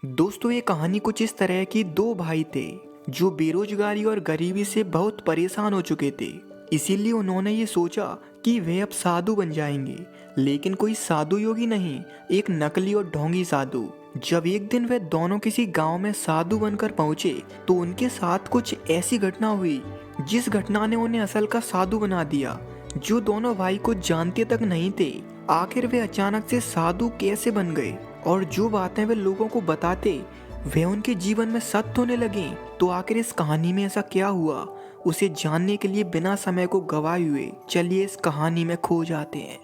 दोस्तों, ये कहानी कुछ इस तरह की दो भाई थे जो बेरोजगारी और गरीबी से बहुत परेशान हो चुके थे। इसीलिए उन्होंने ये सोचा कि वे अब साधु बन जाएंगे, लेकिन कोई साधु योगी नहीं, एक नकली और ढोंगी साधु। जब एक दिन वे दोनों किसी गांव में साधु बनकर पहुंचे तो उनके साथ कुछ ऐसी घटना हुई जिस घटना ने उन्हें असल का साधु बना दिया। जो दोनों भाई कुछ जानते तक नहीं थे, आखिर वे अचानक से साधु कैसे बन गए और जो बातें वे लोगों को बताते वे उनके जीवन में सत्य होने लगी। तो आखिर इस कहानी में ऐसा क्या हुआ, उसे जानने के लिए बिना समय को गवाए हुए चलिए इस कहानी में खो जाते हैं।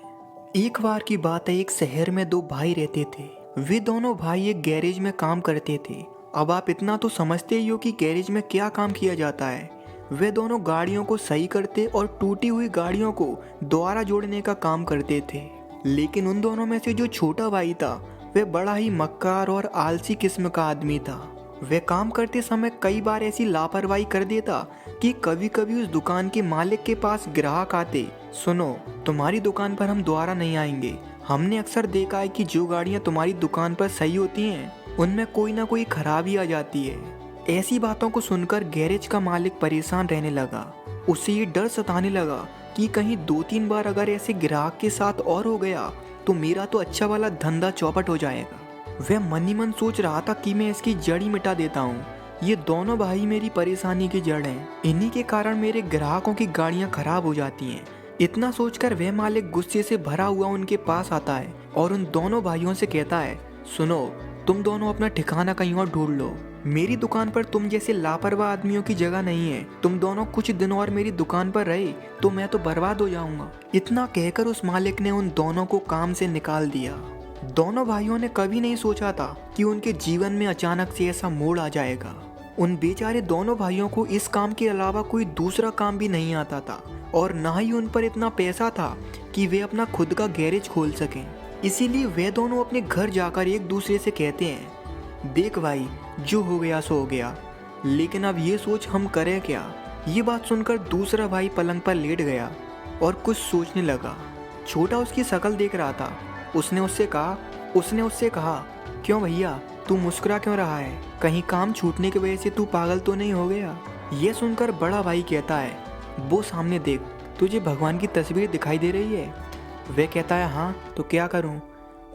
एक बार की बात है, एक शहर में दो भाई रहते थे। वे दोनों भाई एक गैरेज में काम करते थे। अब आप इतना तो समझते ही हो कि गैरेज में क्या काम किया जाता है। वे दोनों गाड़ियों को सही करते और टूटी हुई गाड़ियों को दोबारा जोड़ने का काम करते थे। लेकिन उन दोनों में से जो छोटा भाई था वह बड़ा ही मक्कार और आलसी किस्म का आदमी था। वह काम करते समय कई बार ऐसी लापरवाही कर देता कि कभी कभी उस दुकान के मालिक के पास ग्राहक आते, सुनो, तुम्हारी दुकान पर हम दोबारा नहीं आएंगे। हमने अक्सर देखा है कि जो गाड़ियां तुम्हारी दुकान पर सही होती हैं उनमें कोई ना कोई खराबी आ जाती है। ऐसी बातों को सुनकर गैरेज का मालिक परेशान रहने लगा। उसे ये डर सताने लगा कि कहीं 2-3 बार अगर ऐसे ग्राहक के साथ और हो गया तो मेरा तो अच्छा वाला धंधा चौपट हो जाएगा। वह मन ही मन सोच रहा था कि मैं इसकी जड़ ही मिटा देता हूँ। ये दोनों भाई मेरी परेशानी की जड़ हैं। इन्हीं के कारण मेरे ग्राहकों की गाड़ियाँ खराब हो जाती हैं। इतना सोचकर वह मालिक गुस्से से भरा हुआ उनके पास आता है और उन दोनों भाइयों से कहता है, सुनो, तुम दोनों अपना ठिकाना कहीं और ढूंढ लो। मेरी दुकान पर तुम जैसे लापरवाह आदमियों की जगह नहीं है। तुम दोनों कुछ दिन और मेरी दुकान पर रहे तो मैं तो बर्बाद हो जाऊंगा। इतना कहकर उस मालिक ने उन दोनों को काम से निकाल दिया। दोनों भाइयों ने कभी नहीं सोचा था कि उनके जीवन में अचानक से ऐसा मोड़ आ जाएगा। उन बेचारे दोनों भाइयों को इस काम के अलावा कोई दूसरा काम भी नहीं आता था और ना ही उन पर इतना पैसा था कि वे अपना खुद का गैरेज खोल सकें। इसीलिए वे दोनों अपने घर जाकर एक दूसरे से कहते हैं, देख भाई, जो हो गया सो हो गया, लेकिन अब ये सोच हम करें क्या। ये बात सुनकर दूसरा भाई पलंग पर लेट गया और कुछ सोचने लगा। छोटा उसकी शक्ल देख रहा था। उसने उससे कहा, क्यों भैया, तू मुस्कुरा क्यों रहा है? कहीं काम छूटने की वजह से तू पागल तो नहीं हो गया? ये सुनकर बड़ा भाई कहता है, वो सामने देख, तुझे भगवान की तस्वीर दिखाई दे रही है? वह कहता है, हाँ, तो क्या करूं?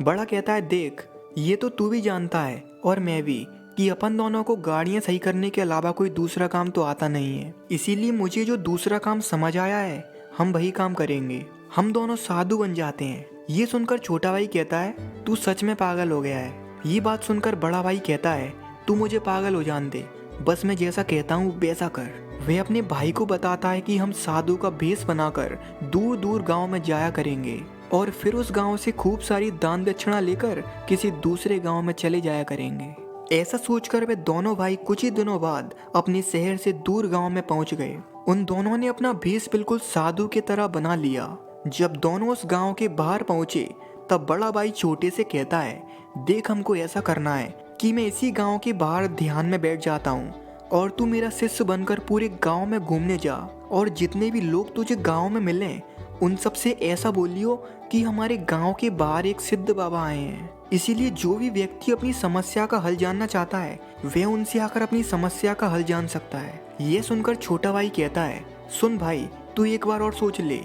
बड़ा कहता है, देख, ये तो तू भी जानता है और मैं भी कि अपन दोनों को गाड़ियां सही करने के अलावा कोई दूसरा काम तो आता नहीं है। इसीलिए मुझे जो दूसरा काम समझ आया है हम वही काम करेंगे। हम दोनों साधु बन जाते हैं। ये सुनकर छोटा भाई कहता है, तू सच में पागल हो गया है। ये बात सुनकर बड़ा भाई कहता है, तू मुझे पागल हो जान दे, बस मैं जैसा कहता हूँ वैसा कर। वह अपने भाई को बताता है कि हम साधु का भेष बनाकर दूर दूर गाँव में जाया करेंगे और फिर उस गांव से खूब सारी दान दक्षिणा लेकर किसी दूसरे गांव में चले जाया करेंगे। ऐसा सोचकर वे दोनों भाई कुछ ही दिनों बाद अपने शहर से दूर गांव में पहुंच गए। उन दोनों ने अपना भेष बिल्कुल साधु की तरह बना लिया। जब दोनों उस गांव के बाहर पहुंचे तब बड़ा भाई छोटे से कहता है, देख, हमको ऐसा करना है कि मैं इसी गाँव के बाहर ध्यान में बैठ जाता हूँ और तू मेरा शिष्य बनकर पूरे गाँव में घूमने जा और जितने भी लोग तुझे गाँव में मिलें उन सब से ऐसा बोलियो कि हमारे गांव के बाहर एक सिद्ध बाबा आए हैं। इसीलिए जो भी व्यक्ति अपनी समस्या का हल जानना चाहता है वह उनसे आकर अपनी समस्या का हल जान सकता है। ये सुनकर छोटा भाई कहता है, सुन भाई, तू एक बार और सोच ले।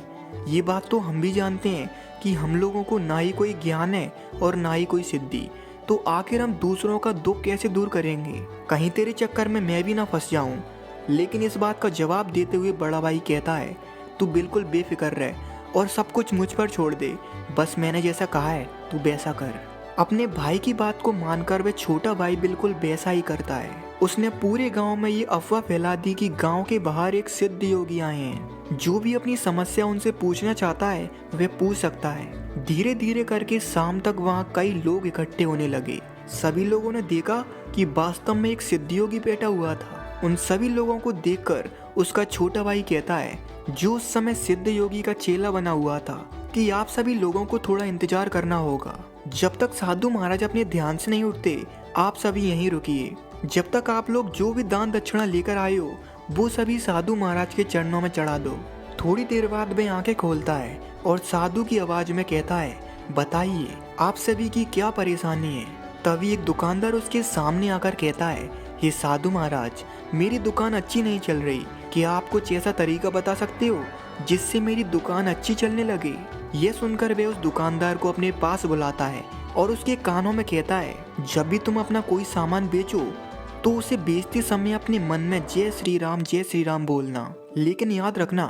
ये बात तो हम भी जानते हैं कि हम लोगों को ना ही कोई ज्ञान है और ना ही कोई सिद्धि, तो आखिर हम दूसरों का दुख कैसे दूर करेंगे? कहीं तेरे चक्कर में मैं भी ना फंस जाऊं। लेकिन इस बात का जवाब देते हुए बड़ा भाई कहता है, तू बिल्कुल बेफिक्र रह और सब कुछ मुझ पर छोड़ दे। बस मैंने जैसा कहा है तू वैसा कर। अपने भाई की बात को मानकर वह छोटा भाई बिल्कुल वैसा ही करता है। उसने पूरे गांव में ये अफवाह फैला दी कि गांव के बाहर एक सिद्ध योगी आए हैं। जो भी अपनी समस्या उनसे पूछना चाहता है वह पूछ सकता है। धीरे धीरे करके शाम तक वहाँ कई लोग इकट्ठे होने लगे। सभी लोगों ने देखा कि वास्तव में एक सिद्ध योगी बैठा हुआ था। उन सभी लोगों को देखकर उसका छोटा भाई कहता है, जो उस समय सिद्ध योगी का चेला बना हुआ था, कि आप सभी लोगों को थोड़ा इंतजार करना होगा। जब तक साधु महाराज अपने ध्यान से नहीं उठते आप सभी यहीं रुकिए। जब तक आप लोग जो भी दान दक्षिणा लेकर आए हो वो सभी साधु महाराज के चरणों में चढ़ा दो। थोड़ी देर बाद वह आंखें खोलता है और साधु की आवाज में कहता है, बताइए आप सभी की क्या परेशानी है? तभी एक दुकानदार उसके सामने आकर कहता है, हे साधु महाराज, मेरी दुकान अच्छी नहीं चल रही, क्या आप कुछ ऐसा तरीका बता सकते हो जिससे मेरी दुकान अच्छी चलने लगे। यह सुनकर वह उस दुकानदार को अपने पास बुलाता है और उसके कानों में कहता है, जब भी तुम अपना कोई सामान बेचो तो उसे बेचते समय अपने मन में जय श्री राम बोलना, लेकिन याद रखना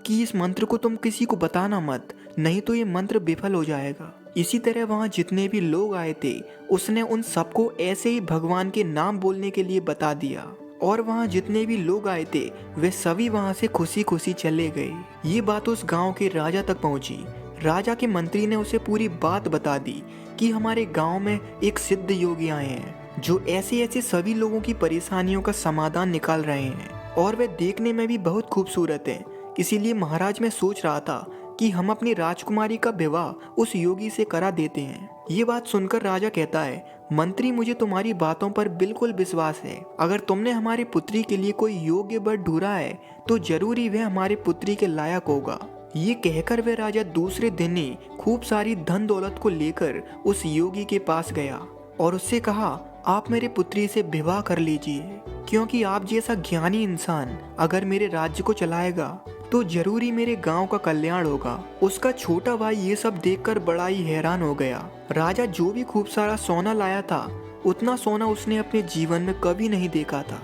कि इस मंत्र को तुम किसी को बताना मत, नहीं तो ये मंत्र विफल हो जाएगा। इसी तरह वहाँ जितने भी लोग आए थे उसने उन सबको ऐसे ही भगवान के नाम बोलने के लिए बता दिया और वहाँ जितने भी लोग आए थे वे सभी वहाँ से खुशी खुशी चले गए। ये बात उस गांव के राजा तक पहुँची। राजा के मंत्री ने उसे पूरी बात बता दी कि हमारे गांव में एक सिद्ध योगी आए हैं जो ऐसे ऐसे सभी लोगों की परेशानियों का समाधान निकाल रहे हैं और वे देखने में भी बहुत खूबसूरत हैं। इसीलिए महाराज मैं सोच रहा था कि हम अपनी राजकुमारी का विवाह उस योगी से करा देते हैं। ये बात सुनकर राजा कहता है, मंत्री मुझे तुम्हारी बातों पर बिल्कुल विश्वास है। अगर तुमने हमारी पुत्री के लिए कोई योग्य वर ढूंढा है तो जरूर ही वह हमारी पुत्री के लायक होगा। ये कहकर वह राजा दूसरे दिन ही खूब सारी धन दौलत को लेकर उस योगी के पास गया और उससे कहा, आप मेरे पुत्री से विवाह कर लीजिए, क्योंकि आप जैसा ज्ञानी इंसान अगर मेरे राज्य को चलाएगा तो जरूर ही मेरे गांव का कल्याण होगा। उसका छोटा भाई ये सब देखकर बड़ा ही हैरान हो गया। राजा जो भी खूब सारा सोना लाया था उतना सोना उसने अपने जीवन में कभी नहीं देखा था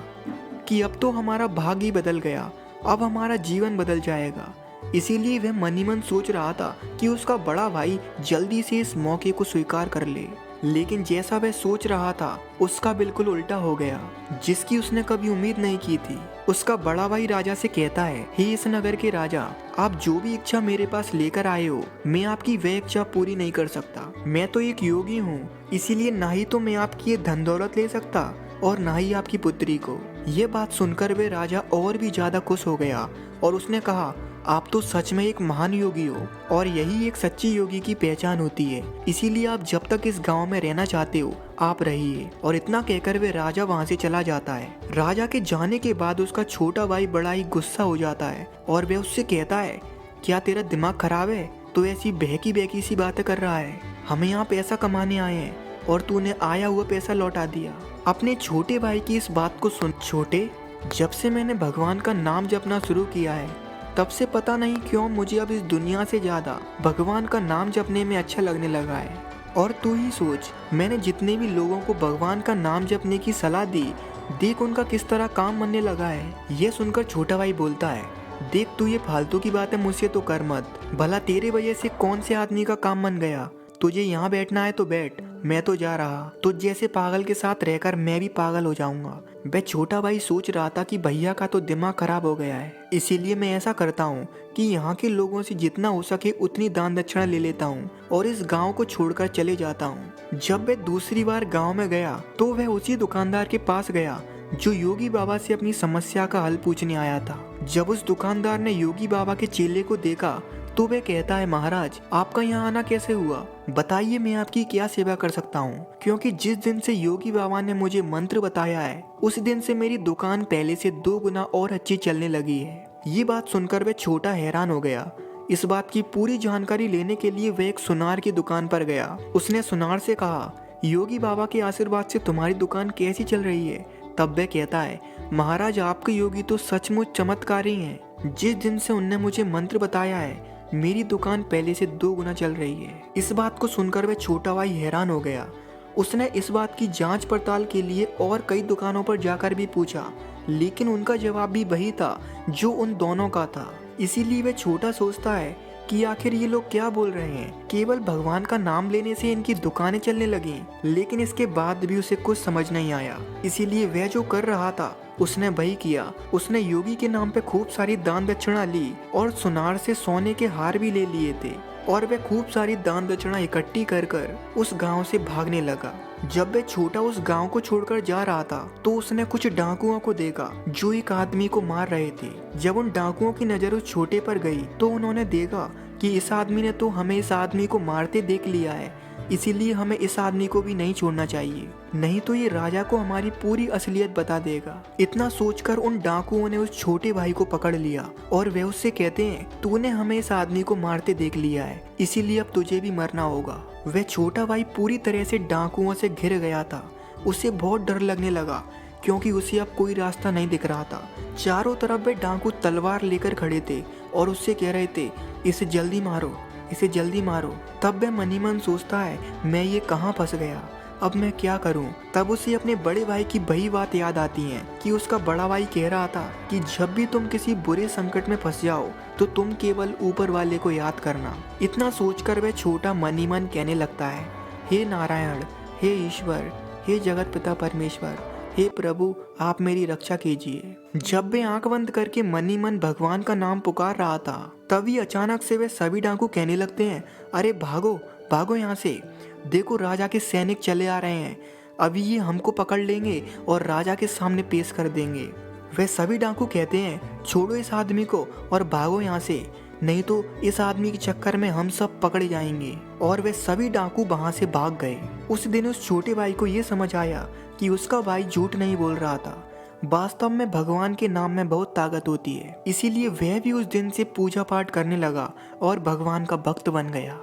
कि अब तो हमारा भाग्य ही बदल गया, अब हमारा जीवन बदल जाएगा। इसीलिए वह मन ही मन सोच रहा था कि उसका बड़ा भाई जल्दी से इस मौके को स्वीकार कर ले, लेकिन जैसा वह सोच रहा था उसका बिल्कुल उल्टा हो गया, जिसकी उसने कभी उम्मीद नहीं की थी। उसका बड़ा भाई राजा से कहता है, हे इस नगर के राजा, आप जो भी इच्छा मेरे पास लेकर आए हो मैं आपकी वह इच्छा पूरी नहीं कर सकता। मैं तो एक योगी हूँ, इसीलिए ना ही तो मैं आपकी ये धन दौलत ले सकता और ना ही आपकी पुत्री को। ये बात सुनकर वे राजा और भी ज्यादा खुश हो गया और उसने कहा, आप तो सच में एक महान योगी हो और यही एक सच्ची योगी की पहचान होती है। इसीलिए आप जब तक इस गांव में रहना चाहते हो आप रहिए। और इतना कहकर वे राजा वहां से चला जाता है। राजा के जाने के बाद उसका छोटा भाई बड़ा ही गुस्सा हो जाता है और वह उससे कहता है, क्या तेरा दिमाग खराब है? तो ऐसी बहकी बहकी सी बातें कर रहा है। हमें यहाँ पैसा कमाने आए हैं और तूने आया हुआ पैसा लौटा दिया। अपने छोटे भाई की इस बात को सुन, छोटे, जब से मैंने भगवान का नाम जपना शुरू किया है तब से पता नहीं क्यों मुझे अब इस दुनिया से ज्यादा भगवान का नाम जपने में अच्छा लगने लगा है। और तू ही सोच, मैंने जितने भी लोगों को भगवान का नाम जपने की सलाह दी, देख उनका किस तरह काम बनने लगा है। यह सुनकर छोटा भाई बोलता है, देख तू ये फालतू की बातें मुझसे तो कर मत। भला तेरे वजह से कौन से आदमी का काम बन गया? तुझे यहाँ बैठना है तो बैठ, मैं तो जा रहा। तुझ जैसे पागल के साथ रहकर मैं भी पागल हो जाऊंगा। वह छोटा भाई सोच रहा था कि भैया का तो दिमाग खराब हो गया है, इसीलिए मैं ऐसा करता हूँ कि यहाँ के लोगों से जितना हो सके उतनी दान दक्षिणा ले लेता हूँ और इस गांव को छोड़कर चले जाता हूँ। जब वह दूसरी बार गांव में गया तो वह उसी दुकानदार के पास गया जो योगी बाबा से अपनी समस्या का हल पूछने आया था। जब उस दुकानदार ने योगी बाबा के चेले को देखा तो वह कहता है, महाराज आपका यहाँ आना कैसे हुआ? बताइए मैं आपकी क्या सेवा कर सकता हूँ, क्योंकि जिस दिन से योगी बाबा ने मुझे मंत्र बताया है उस दिन से मेरी दुकान पहले से 2 गुना और अच्छी चलने लगी है। ये बात सुनकर वह छोटा हैरान हो गया। इस बात की पूरी जानकारी लेने के लिए वह एक सुनार की दुकान पर गया। उसने सुनार से कहा, योगी बाबा के आशीर्वाद से तुम्हारी दुकान कैसी चल रही है? तब वह कहता है, महाराज आपके योगी तो सचमुच चमत्कारी हैं। जिस दिन से उनने मुझे मंत्र बताया है मेरी दुकान पहले से 2 गुना चल रही है। इस बात को सुनकर वह छोटा भाई हैरान हो गया। उसने इस बात की जांच पड़ताल के लिए और कई दुकानों पर जाकर भी पूछा, लेकिन उनका जवाब भी वही था जो उन दोनों का था। इसीलिए वह छोटा सोचता है कि आखिर ये लोग क्या बोल रहे हैं, केवल भगवान का नाम लेने से इनकी दुकानें चलने लगी। लेकिन इसके बाद भी उसे कुछ समझ नहीं आया, इसीलिए वह जो कर रहा था उसने वही किया। उसने योगी के नाम पे खूब सारी दान दक्षिणा ली और सुनार से सोने के हार भी ले लिए थे और वह खूब सारी दान दक्षिणा इकट्ठी कर कर उस गांव से भागने लगा। जब वह छोटा उस गांव को छोड़कर जा रहा था तो उसने कुछ डाकुओं को देखा जो एक आदमी को मार रहे थे। जब उन डाकुओं की नजर उस छोटे पर गई तो उन्होंने देखा कि इस आदमी ने तो हमें इस आदमी को मारते देख लिया है, इसीलिए हमें इस आदमी को भी नहीं छोड़ना चाहिए, नहीं तो ये राजा को हमारी पूरी असलियत बता देगा। इतना सोचकर उन डाकुओं ने उस छोटे भाई को पकड़ लिया और वे उससे कहते हैं, तूने हमें इस आदमी को मारते देख लिया है, इसीलिए अब तुझे भी मरना होगा। वह छोटा भाई पूरी तरह से डाकुओं से घिर गया था। उसे बहुत डर लगने लगा क्योंकि उसे अब कोई रास्ता नहीं दिख रहा था। चारों तरफ वे डाकू तलवार लेकर खड़े थे और उससे कह रहे थे, इसे जल्दी मारो, इसे जल्दी मारो। तब वह मनी मन सोचता है, मैं ये कहाँ फंस गया, अब मैं क्या करूं? तब उसे अपने बड़े भाई की वही बात याद आती है कि उसका बड़ा भाई कह रहा था कि जब भी तुम किसी बुरे संकट में फंस जाओ तो तुम केवल ऊपर वाले को याद करना। इतना सोचकर वह छोटा मनी मन कहने लगता है, हे नारायण, हे ईश्वर, हे जगत पिता परमेश्वर, हे प्रभु, आप मेरी रक्षा कीजिए। जब वे आंख बंद करके मनी मन भगवान का नाम पुकार रहा था, तभी अचानक से वे सभी डाकू कहने लगते हैं, अरे भागो भागो यहाँ से, देखो राजा के सैनिक चले आ रहे हैं, अभी ये हमको पकड़ लेंगे और राजा के सामने पेश कर देंगे। वे सभी डाकू कहते हैं, छोड़ो इस आदमी को और भागो यहाँ से, नहीं तो इस आदमी के चक्कर में हम सब पकड़े जाएंगे। और वे सभी डाकू वहां से भाग गए। उस दिन उस छोटे भाई को ये समझ आया कि उसका भाई झूठ नहीं बोल रहा था, वास्तव में भगवान के नाम में बहुत ताकत होती है। इसीलिए वह भी उस दिन से पूजा पाठ करने लगा और भगवान का भक्त बन गया।